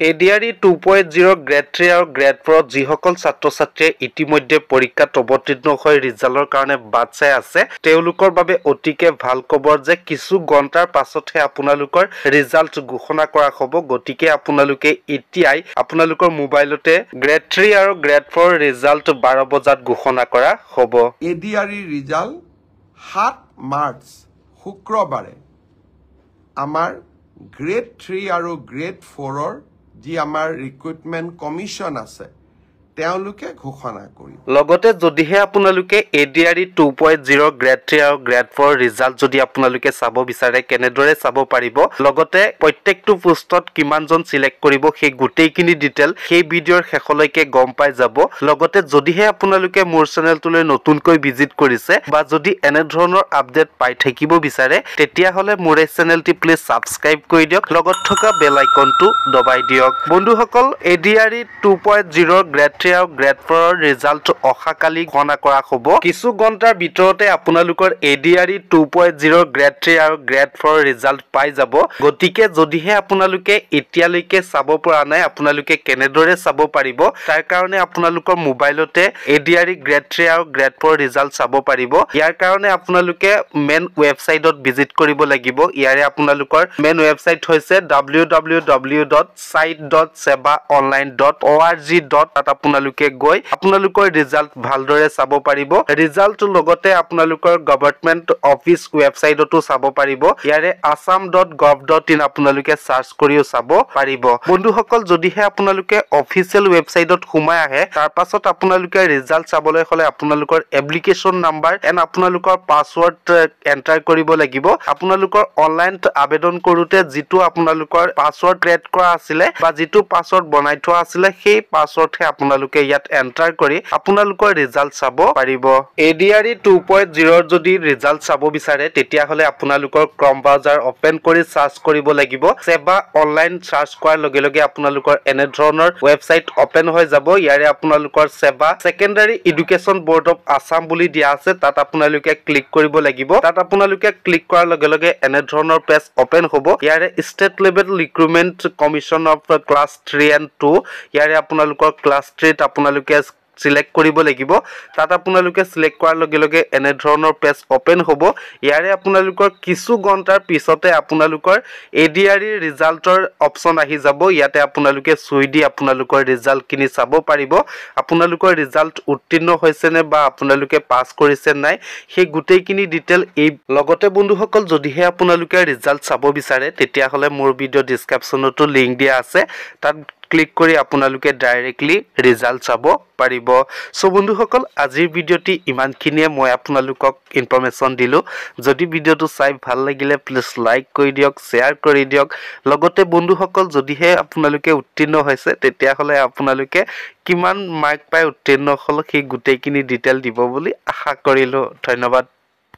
ADRE 2.0 grade 3 আৰু grade 4 যিসকল ছাত্ৰ-ছাত্ৰীয়ে ইতিমধ্যে পৰীক্ষাত অৱতীৰ্ণ হৈ ৰিজাল্টৰ কাৰণে বাট চাই আছে তেওঁলোকৰ বাবে অতিকে ভাল খবৰ যে কিছু ঘণ্টাৰ পাছতহে আপোনালোকৰ ৰিজাল্ট ঘোষণা কৰা হ'ব গতিকে আপোনালোকে এতিয়াই আপোনালোকৰ মোবাইলতে গ্ৰেড 3 আৰু গ্ৰেড 4 ৰিজাল্ট 12 বজাত ঘোষণা কৰা হ'ব ADRE ৰিজাল্ট 7 মাৰ্চ শুক্ৰবাৰে আমাৰ গ্ৰেড 3 আৰু গ্ৰেড 4ৰ যি আমাৰ ৰিক্ৰুটমেন্ট কমিশন আছে তেওঁলোকে ঘোষণা কৰি লগতে যদিহে আপোনালোকে ADRE 2.0 গ্ৰেড 3 আৰু গ্ৰেড 4 ৰিজাল্ট যদি আপোনালোকে চাব বিচাৰে কেনেদৰে চাব পাৰিব লগতে প্ৰত্যেকটো পোষ্টত কিমানজন সিলেক্ট কৰিব সেই গোটেইখিনি ডিটেইল সেই ভিডিঅ'ৰ শেষলৈকে গম পাই যাব লগতে যদিহে আপোনালোকে মোৰ চেনেলটোলৈ নতুনকৈ ভিজিট কৰিছে বা যদি এনে ধৰণৰ আপডেট পাই থাকিব বিচাৰে তেতিয়া হলে মোৰ এই চেনেলটি প্লিজ সাবস্ক্ৰাইব কৰি দিয়ক লগত থকা বেল আইকনটো দবাই দিয়ক বন্ধুসকল ADRE 2.0 গ্ৰেড 3 আৰু গ্ৰেড 4 ৰিজাল্ট অহাকালি ঘোষণা কৰা হ'ব কিছু ঘণ্টাৰ ভিতৰতে আপোনালোকৰ ADRE 2.0 গ্ৰেড 3 আৰু গ্ৰেড 4 ৰিজাল্ট পাই যাব গতিকে যদিহে আপোনালোকে এতিয়ালৈকে চাব পৰা নাই আপোনালোকে কেনেদৰে চাব পাৰিব তাৰ কাৰণে আপোনালোকৰ মোবাইলতে ADRE গ্ৰেড 3 আৰু গ্ৰেড 4 ৰিজাল্ট চাব পাৰিব ইয়াৰ কাৰণে আপোনালোকে মেইন ৱেবছাইটত ভিজিট কৰিব লাগিব ইয়াৰে আপোনালোকৰ মেইন ৱেবছাইট হৈছে www.site.sebaonline.org তাত আপোনালোকে গৈ আপোনালোকৰ ৰিজাল্ট ভালদৰে চাব পাৰিব ৰিজাল্ট লগতে আপোনালোকৰ গভৰ্ণমেন্ট অফিচ ৱেবছাইটতো চাব পাৰিব ইয়াৰে assam.gov.in আপোনালোকে সাৰ্চ কৰিও চাব পাৰিব বন্ধুসকল যদিহে আপোনালোকে অফিচিয়েল ৱেবছাইটত সোমাই আহে তাৰ পাছত আপোনালোকে ৰিজাল্ট চাবলৈ হলে আপোনালোকৰ এপ্লিকেশন নাম্বাৰ এণ্ড আপোনালোকৰ পাছৱৰ্ড এন্টাৰ কৰিব লাগিব আপোনালোকৰ অনলাইন আবেদন কৰোতে যেটো আপোনালোকৰ পাছৱৰ্ড ক্ৰিয়েট কৰা আছিল বা যেটো পাছৱৰ্ড বনাই থোৱা আছিল সেই পাছৱৰ্ডহে আপোনালোকে ইয়াত এন্টাৰ কৰি আপোনালোকৰ ৰিজাল্ট চাব পাৰিব ADRE 2.0 যদি ৰিজাল্ট চাব বিচাৰে তেতিয়া হলে আপোনালোকৰ ক্ৰম ব্ৰাউজাৰ ওপেন কৰি সাৰ্চ কৰিব লাগিব সেবা অনলাইন সাৰ্চ কৰাৰ লগে লগে আপোনালোকৰ এনে ধৰণৰ ৱেবছাইট ওপেন হৈ যাব ইয়াৰে আপোনালোকৰ সেবা secondary education board of Assam বুলি দিয়া আছে তাত আপোনালোকে ক্লিক কৰিব লাগিব তাত আপোনালোকে ক্লিক কৰাৰ লগে লগে এনে ধৰণৰ পেজ ওপেন হ'ব ইয়াৰে state level recruitment commission of class 3 and 2 ইয়াৰে আপোনালোকৰ ক্লাছ 3 ত আপোনালোকে সিলেক্ট কৰিব লাগিব তাত আপোনালোকে সিলেক্ট কৰাৰ লগে লগে এনে ধৰণৰ পেজ ওপেন হ'ব ইয়াৰে আপোনালোকৰ কিছু ঘণ্টাৰ পিছতে আপোনালোকৰ ADRE ৰিজাল্টৰ অপচন আহি যাব ইয়াতে আপোনালোকে চুই দি আপোনালোকৰ ৰিজাল্ট কিনি চাব পাৰিব আপোনালোকৰ ৰিজাল্ট উত্তীৰ্ণ হৈছে নে বা আপোনালোকে পাস কৰিছে নাই সেই গোটেইখিনি ডিটেইল এই লগতে বন্ধুসকল যদিহে আপোনালোকে ৰিজাল্ট চাব বিচাৰে তেতিয়া হলে মোৰ ভিডিও ডেসক্ৰিপচনতো লিংক দিয়া আছে তাত ক্লিক কৰি আপোনালোকে ডাইৰেক্টলি ৰিজাল্ট চাব পাৰিব সো বন্ধুসকল আজিৰ ভিডিওটি ইমানখিনিয়ে মই আপোনালোকক ইনফৰমেশন দিলো যদি ভিডিওটো চাই ভাল লাগিলে প্লিজ লাইক কৰি দিয়ক শেয়াৰ কৰি দিয়ক লগতে বন্ধুসকল যদিহে আপোনালোকে উত্তীৰ্ণ হৈছে তেতিয়া হলে আপোনালোকে কিমান মাৰ্ক পাই উত্তীৰ্ণ হল সেই গোটেইখিনি ডিটেইল দিব বুলি আশা কৰিলো ধন্যবাদ